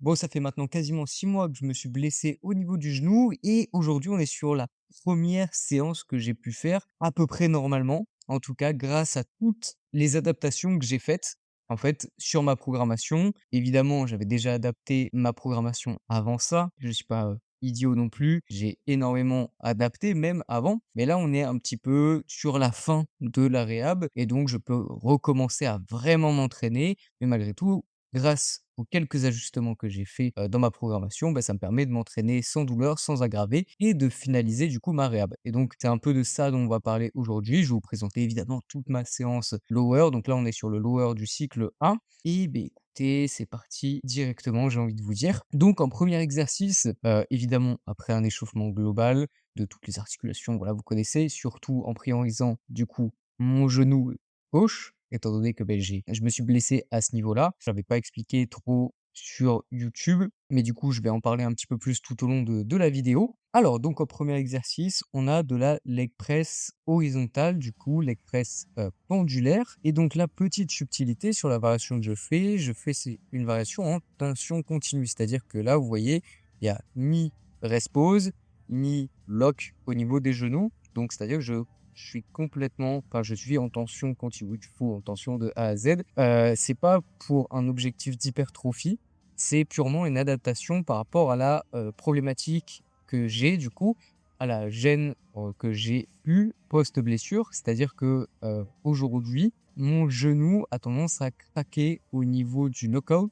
Bon, ça fait maintenant quasiment 6 mois que je me suis blessé au niveau du genou et aujourd'hui, on est sur la première séance que j'ai pu faire à peu près normalement. En tout cas, grâce à toutes les adaptations que j'ai faites, en fait, sur ma programmation. Évidemment, j'avais déjà adapté ma programmation avant ça. Je suis pas, idiot non plus. J'ai énormément adapté même avant, mais là, on est un petit peu sur la fin de la réhab et donc je peux recommencer à vraiment m'entraîner. Mais malgré tout, grâce aux quelques ajustements que j'ai faits, dans ma programmation, bah, ça me permet de m'entraîner sans douleur, sans aggraver et de finaliser du coup ma réhab et donc c'est un peu de ça dont on va parler aujourd'hui. Je vais vous présenter évidemment toute ma séance lower, donc là on est sur le lower du cycle 1 et beh, écoutez, c'est parti directement, j'ai envie de vous dire. Donc en premier exercice, évidemment après un échauffement global de toutes les articulations, voilà, vous connaissez, surtout en priorisant du coup mon genou gauche, étant donné que, beh, je me suis blessé à ce niveau-là. Je l'avais pas expliqué trop sur YouTube, mais du coup, je vais en parler un petit peu plus tout au long de la vidéo. Alors donc, en premier exercice, on a de la leg press horizontale, du coup, leg press, pendulaire et donc la petite subtilité sur la variation que je fais c'est une variation en tension continue. C'est-à-dire que là, vous voyez, il y a ni rest pause, ni lock au niveau des genoux. Donc c'est-à-dire que je suis complètement enfin, je suis en tension continue, du coup, en tension de A à Z. C'est pas pour un objectif d'hypertrophie, c'est purement une adaptation par rapport à la, problématique que j'ai du coup, à la gêne, que j'ai eue post-blessure. C'est-à-dire que, aujourd'hui, mon genou a tendance à craquer au niveau du knockout,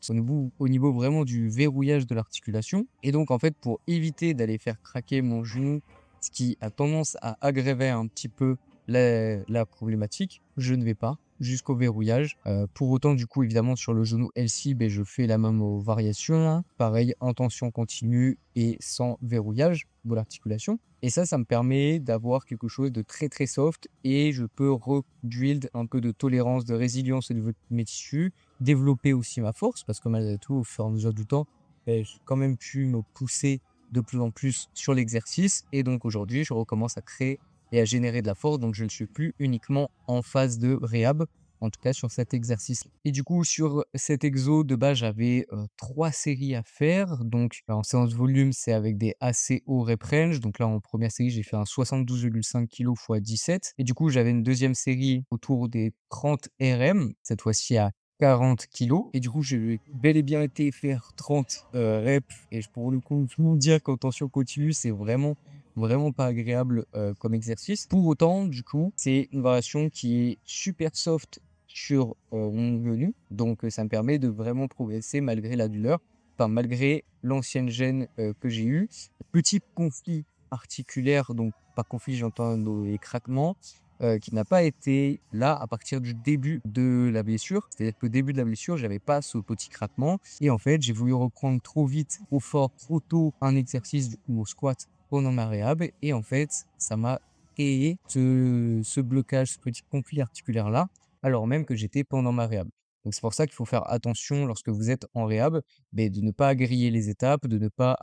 au niveau vraiment du verrouillage de l'articulation et donc en fait, pour éviter d'aller faire craquer mon genou, ce qui a tendance à aggraver un petit peu la problématique, je ne vais pas jusqu'au verrouillage. Pour autant, du coup, évidemment, sur le genou L6, beh, je fais la même, variation, hein. Pareil, en tension continue et sans verrouillage de l'articulation et ça me permet d'avoir quelque chose de très, très soft et je peux build un peu de tolérance, de résilience au niveau de mes tissus, développer aussi ma force parce que malgré tout, au fur et à mesure du temps, beh, j'ai quand même pu me pousser de plus en plus sur l'exercice et donc aujourd'hui, je recommence à créer et à générer de la force, donc je ne suis plus uniquement en phase de réhab, en tout cas sur cet exercice et du coup sur cet exo de base j'avais, 3 séries à faire donc en séance volume, c'est avec des assez hauts rep range donc là en première série, j'ai fait un 72,5 kilogrammes fois 17 et du coup j'avais une deuxième série autour des 30 RM, cette fois-ci à 40 kilogrammes et du coup j'ai bel et bien été faire 30, reps et pour le coup, je peux vous dire qu'en tension continue, c'est vraiment pas agréable, comme exercice. Pour autant, du coup, c'est une variation qui est super soft sur, mon genou, donc ça me permet de vraiment progresser malgré la douleur, enfin malgré l'ancienne gêne, que j'ai eue. Petit conflit articulaire, donc par conflit, j'entends les craquements, qui n'a pas été là à partir du début de la blessure. C'est-à-dire qu'au début de la blessure, j'avais pas ce petit craquement et en fait, j'ai voulu reprendre trop vite, trop fort, trop tôt un exercice, du coup, au squat pendant ma réhab et en fait, ça m'a créé ce blocage, ce petit conflit articulaire-là, alors même que j'étais pendant ma réhab. Donc c'est pour ça qu'il faut faire attention lorsque vous êtes en réhab, beh, de ne pas griller les étapes, de ne pas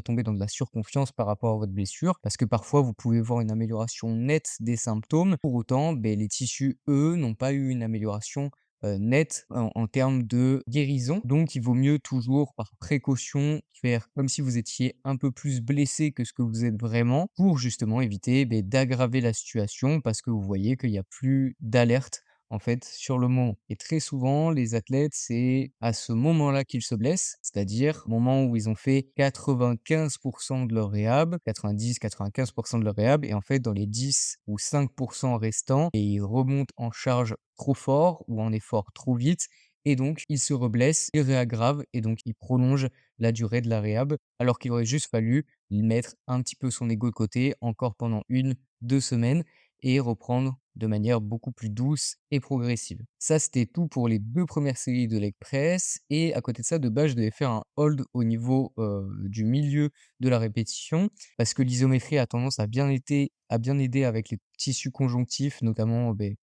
tomber dans de la surconfiance par rapport à votre blessure. Parce que parfois, vous pouvez voir une amélioration nette des symptômes. Pour autant, beh, les tissus, eux, n'ont pas eu une amélioration nette en termes de guérison. Donc il vaut mieux toujours, par précaution, faire comme si vous étiez un peu plus blessé que ce que vous êtes vraiment, pour justement éviter, beh, d'aggraver la situation parce que vous voyez qu'il y a plus d'alerte, en fait, sur le moment et très souvent, les athlètes, c'est à ce moment-là qu'ils se blessent, c'est-à-dire au moment où ils ont fait 95 de leur réhab, 90-95 de leur réhab et en fait, dans les 10 ou 5 restants et ils remontent en charge trop fort ou en effort trop vite et donc ils se reblessent, ils réaggravent et donc ils prolongent la durée de la réhab, alors qu'il aurait juste fallu mettre un petit peu son ego de côté encore pendant 1-2 semaines et reprendre de manière beaucoup plus douce et progressive. Ça, c'était tout pour les 2 premières séries de leg press et à côté de ça, de base, je devais faire un hold au niveau, du milieu de la répétition parce que l'isométrie a tendance à bien aider avec les tissus conjonctifs, notamment, beh,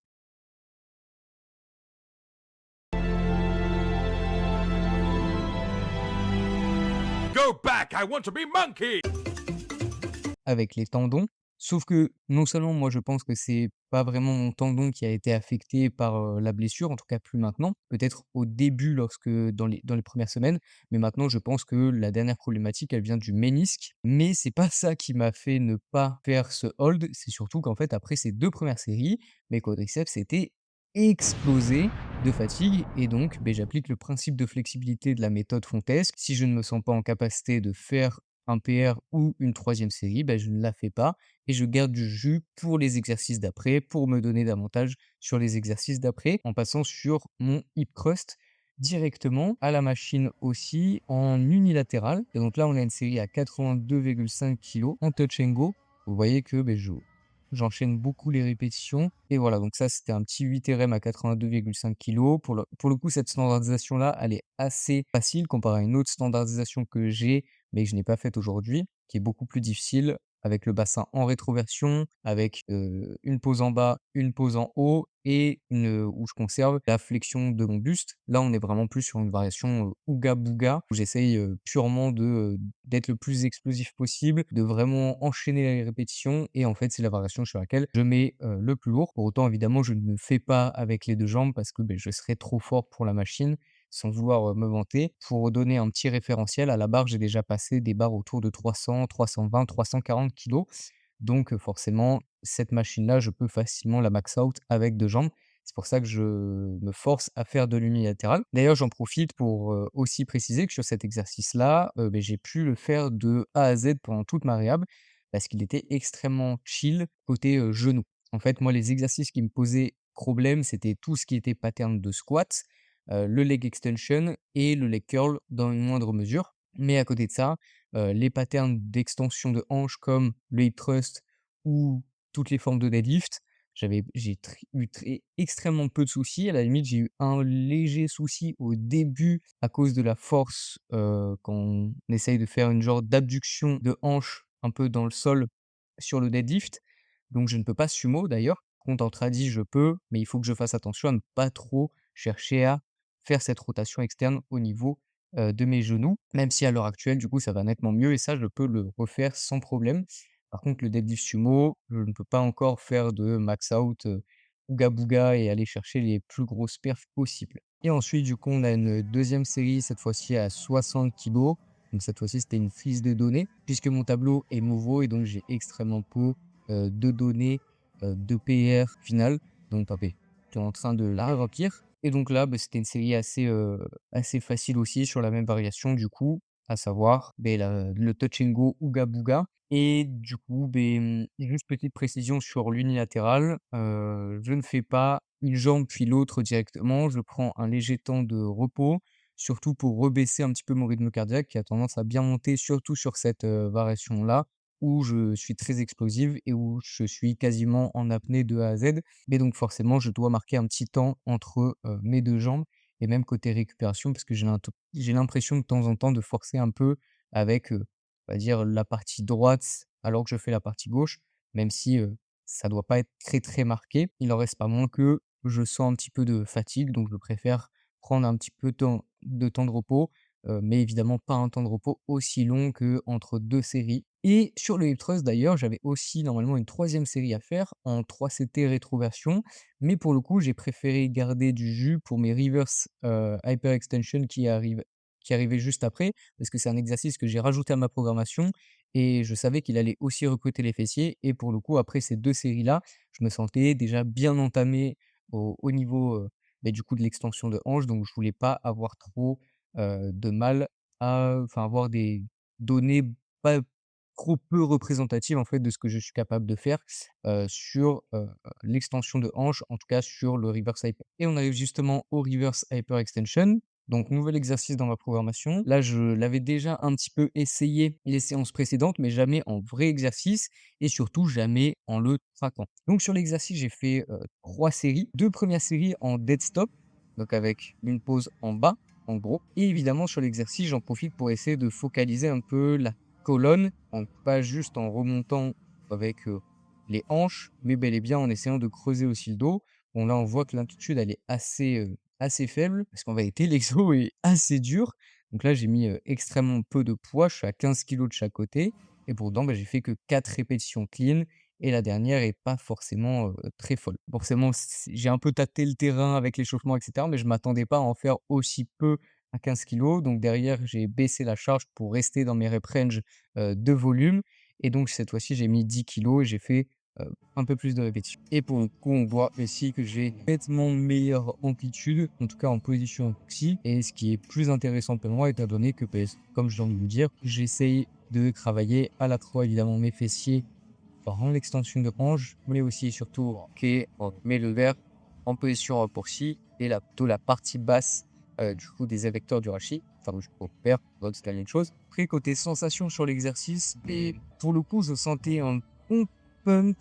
Go back! I want to be monkey! avec les tendons. Sauf que non seulement moi je pense que c'est pas vraiment mon tendon qui a été affecté par, la blessure, en tout cas plus maintenant. Peut-être au début lorsque dans les premières semaines, mais maintenant je pense que la dernière problématique, elle vient du ménisque. Mais c'est pas ça qui m'a fait ne pas faire ce hold, c'est surtout qu'en fait après ces 2 premières séries, mes quadriceps étaient explosés de fatigue et donc, beh, j'applique le principe de flexibilité de la méthode Fontesque. Si je ne me sens pas en capacité de faire un PR ou une troisième série, bah, je ne la fais pas et je garde du jus pour les exercices d'après, pour me donner davantage sur les exercices d'après, en passant sur mon hip thrust directement à la machine aussi en unilatéral. Et donc là, on a une série à 82,5 kg en touch and go. Vous voyez que beh, j'enchaîne beaucoup les répétitions. Et voilà, donc ça, c'était un petit 8 RM à 82,5 kg. Pour le coup, cette standardisation-là, elle est assez facile comparée à une autre standardisation que j'ai mais que je n'ai pas faite aujourd'hui, qui est beaucoup plus difficile avec le bassin en rétroversion, avec, une pose en bas, une pose en haut et où je conserve la flexion de mon buste. Là, on est vraiment plus sur une variation, Ooga Booga où j'essaye, purement d'être le plus explosif possible, de vraiment enchaîner les répétitions et en fait, c'est la variation sur laquelle je mets, le plus lourd. Pour autant, évidemment, je ne le fais pas avec les 2 jambes parce que, beh, je serais trop fort pour la machine sans vouloir, me vanter. Pour donner un petit référentiel, à la barre, j'ai déjà passé des barres autour de 320-340 kilogrammes. Donc, forcément, cette machine-là, je peux facilement la max out avec 2 jambes. C'est pour ça que je me force à faire de l'unilatéral. D'ailleurs, j'en profite pour, aussi préciser que sur cet exercice-là, beh, j'ai pu le faire de A à Z pendant toute ma réhab parce qu'il était extrêmement chill côté, genou. En fait, moi, les exercices qui me posaient problème, c'était tout ce qui était pattern de squat, le leg extension et le leg curl dans une moindre mesure. Mais à côté de ça, les patterns d'extension de hanche comme le hip thrust ou toutes les formes de deadlift, j'ai extrêmement peu de soucis. À la limite, j'ai eu un léger souci au début à cause de la force, quand on essaye de faire une genre d'abduction de hanche un peu dans le sol sur le deadlift. Donc je ne peux pas sumo d'ailleurs. Contre en tradi, je peux, mais il faut que je fasse attention à ne pas trop chercher à faire cette rotation externe au niveau, de mes genoux. Même si à l'heure actuelle, du coup, ça va nettement mieux et ça, je peux le refaire sans problème. Par contre, le deadlift sumo, je ne peux pas encore faire de max out, ouga booga et aller chercher les plus grosses perfs possibles. Et ensuite, du coup, on a une deuxième série, cette fois-ci à 60 kilos. Donc cette fois-ci, c'était une frise de données puisque mon tableau est nouveau et donc j'ai extrêmement peu, de données, de PR final. Donc tapez, tu es en train de la remplir et donc là, bah, c'était une série assez facile aussi sur la même variation du coup, à savoir, beh, le touch and go Ooga Booga et du coup, juste petite précision sur l'unilatéral, je ne fais pas une jambe puis l'autre directement. Je prends un léger temps de repos, surtout pour rebaisser un petit peu mon rythme cardiaque qui a tendance à bien monter, surtout sur cette, variation-là où je suis très explosive et où je suis quasiment en apnée de A à Z. Mais donc forcément, je dois marquer un petit temps entre, mes 2 jambes et même côté récupération parce que j'ai l'impression de temps en temps de forcer un peu avec, on va dire la partie droite alors que je fais la partie gauche, même si, ça doit pas être très, très marqué. Il en reste pas moins que je sens un petit peu de fatigue, donc je préfère prendre un petit peu de temps de repos, mais évidemment pas un temps de repos aussi long qu'entre 2 séries. Et sur le hip thrust d'ailleurs, j'avais aussi normalement une troisième série à faire en 3 CT rétroversion, mais pour le coup, j'ai préféré garder du jus pour mes reverse, hyper extension qui arrivaient juste après, parce que c'est un exercice que j'ai rajouté à ma programmation et je savais qu'il allait aussi recruter les fessiers et pour le coup, après ces 2 séries-là, je me sentais déjà bien entamé au niveau, du coup de l'extension de hanche, donc je voulais pas avoir trop, de mal à enfin avoir des données pas trop peu représentatives en fait de ce que je suis capable de faire, sur, l'extension de hanche, en tout cas sur le reverse hyper. Et on arrive justement au reverse hyper extension, donc nouvel exercice dans ma programmation. Là, je l'avais déjà un petit peu essayé les séances précédentes, mais jamais en vrai exercice et surtout jamais en le traquant. Donc sur l'exercice, j'ai fait, 3 séries. 2 premières séries en dead stop, donc avec une pause en bas, en gros et évidemment sur l'exercice, j'en profite pour essayer de focaliser un peu la colonne, donc pas juste en remontant avec, les hanches, mais bel et bien en essayant de creuser aussi le dos. Bon là, on voit que l'amplitude elle est assez faible parce qu'en vérité l'exo est assez dur. Donc là, j'ai mis, extrêmement peu de poids, je suis à 15 kilos de chaque côté et pourtant, j'ai fait que 4 répétitions clean et la dernière est pas forcément, très folle. Forcément, j'ai un peu tâté le terrain avec l'échauffement et cetera, mais je m'attendais pas à en faire aussi peu à 15 kilos. Donc derrière, j'ai baissé la charge pour rester dans mes rep range, de volume et donc cette fois-ci, j'ai mis 10 kilos et j'ai fait, un peu plus de répétitions et pour le coup, on voit ici que j'ai nettement meilleure amplitude, en tout cas en position hypoxie et ce qui est plus intéressant pour moi étant donné que, beh, comme je viens de vous dire, j'essaye de travailler à la fois évidemment mes fessiers par l'extension de hanche, mais aussi et surtout en mes levers en position raccourcie et plutôt la partie basse du coup des adducteurs du rachis, enfin jusqu'au père, c'est la même chose. Après côté sensation sur l'exercice, et pour le coup je sentais un bon pump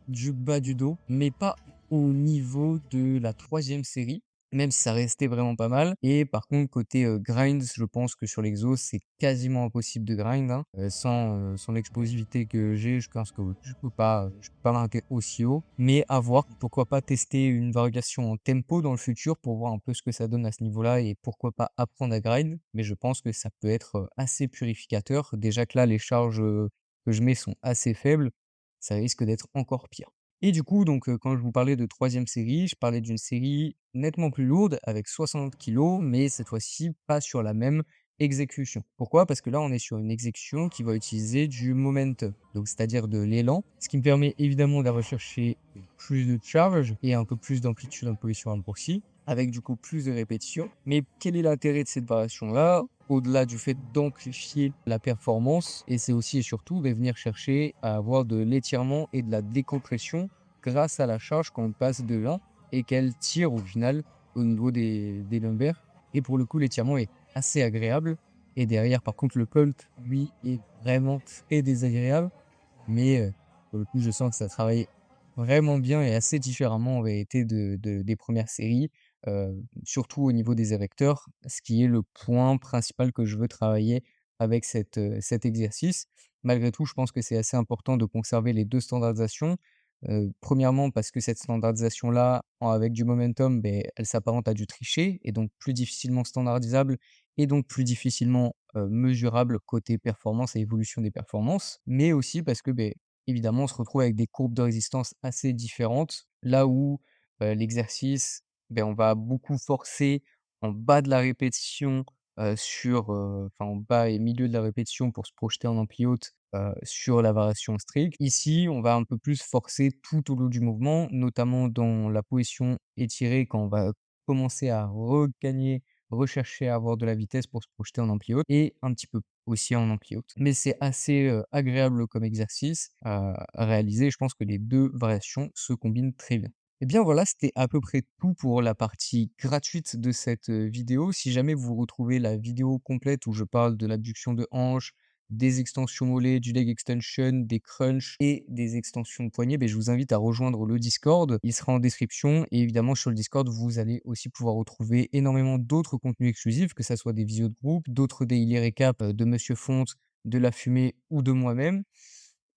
du bas du dos, mais pas au niveau de la troisième série. Même si ça restait vraiment pas mal et par contre côté, grind, je pense que sur l'exo, c'est quasiment impossible de grind, hein. Sans l'explosivité que j'ai, je pense que je peux pas m'arrêter aussi haut. Mais à voir, pourquoi pas tester une variation en tempo dans le futur pour voir un peu ce que ça donne à ce niveau-là et pourquoi pas apprendre à grind. Mais je pense que ça peut être, assez purificateur. Déjà que là, les charges, que je mets sont assez faibles, ça risque d'être encore pire. Et du coup, donc, quand je vous parlais de troisième série, je parlais d'une série nettement plus lourde avec 60 kilos, mais cette fois-ci pas sur la même exécution. Pourquoi? Parce que là, on est sur une exécution qui va utiliser du momentum, donc c'est-à-dire de l'élan, ce qui me permet évidemment d'aller rechercher plus de charge et un peu plus d'amplitude en position raccourcie, avec du coup plus de répétitions. Mais quel est l'intérêt de cette variation-là? Au-delà du fait d'amplifier la performance, et c'est aussi et surtout de venir chercher à avoir de l'étirement et de la décompression grâce à la charge qu'on passe de 1 et qu'elle tire au final au niveau des lombaires. Et pour le coup, l'étirement est assez agréable. Et derrière, par contre, le pulp, lui, est vraiment très désagréable. Mais pour le coup, je sens que ça travaille vraiment bien et assez différemment en vérité des premières séries, surtout au niveau des érecteurs, ce qui est le point principal que je veux travailler avec cet exercice. Malgré tout, je pense que c'est assez important de conserver les 2 standardisations. 1°, parce que cette standardisation-là, avec du momentum, beh, elle s'apparente à du tricher et donc plus difficilement standardisable et donc plus difficilement, mesurable côté performance et évolution des performances. Mais aussi parce que, beh, évidemment, on se retrouve avec des courbes de résistance assez différentes. Là où, l'exercice, beh, on va beaucoup forcer en bas de la répétition, enfin en bas et milieu de la répétition pour se projeter en ampli haute, sur la variation stricte. Ici, on va un peu plus forcer tout au long du mouvement, notamment dans la position étirée quand on va commencer à regagner, rechercher à avoir de la vitesse pour se projeter en ampli haute et un petit peu aussi en ampli haute. Mais c'est assez, agréable comme exercice à réaliser. Je pense que les 2 variations se combinent très bien. Et bien voilà, c'était à peu près tout pour la partie gratuite de cette, vidéo. Si jamais vous retrouvez la vidéo complète où je parle de l'abduction de hanche, des extensions mollets, du leg extension, des crunchs et des extensions de poignets, beh, je vous invite à rejoindre le Discord. Il sera en description et évidemment sur le Discord, vous allez aussi pouvoir retrouver énormément d'autres contenus exclusifs, que ça soit des visios de groupe, d'autres daily récaps, de Monsieur Fonte, de La Fumée ou de moi-même,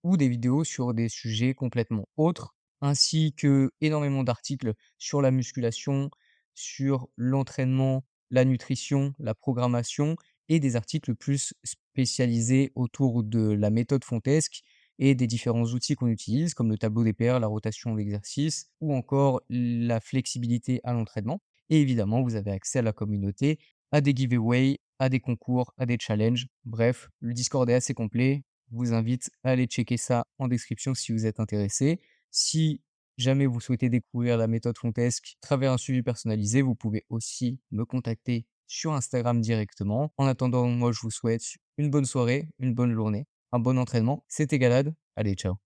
ou des vidéos sur des sujets complètement autres, ainsi que énormément d'articles sur la musculation, sur l'entraînement, la nutrition, la programmation et des articles plus spécialisés autour de la méthode Fontesque et des différents outils qu'on utilise, comme le tableau des PR, la rotation d'exercice ou encore la flexibilité à l'entraînement. Et évidemment, vous avez accès à la communauté, à des giveaways, à des concours, à des challenges. Bref, le Discord est assez complet. Je vous invite à aller checker ça en description si vous êtes intéressé. Si jamais vous souhaitez découvrir la méthode Fontesque à travers un suivi personnalisé, vous pouvez aussi me contacter sur Instagram directement. En attendant, moi, je vous souhaite une bonne soirée, une bonne journée, un bon entraînement. C'était Galad. Allez, ciao.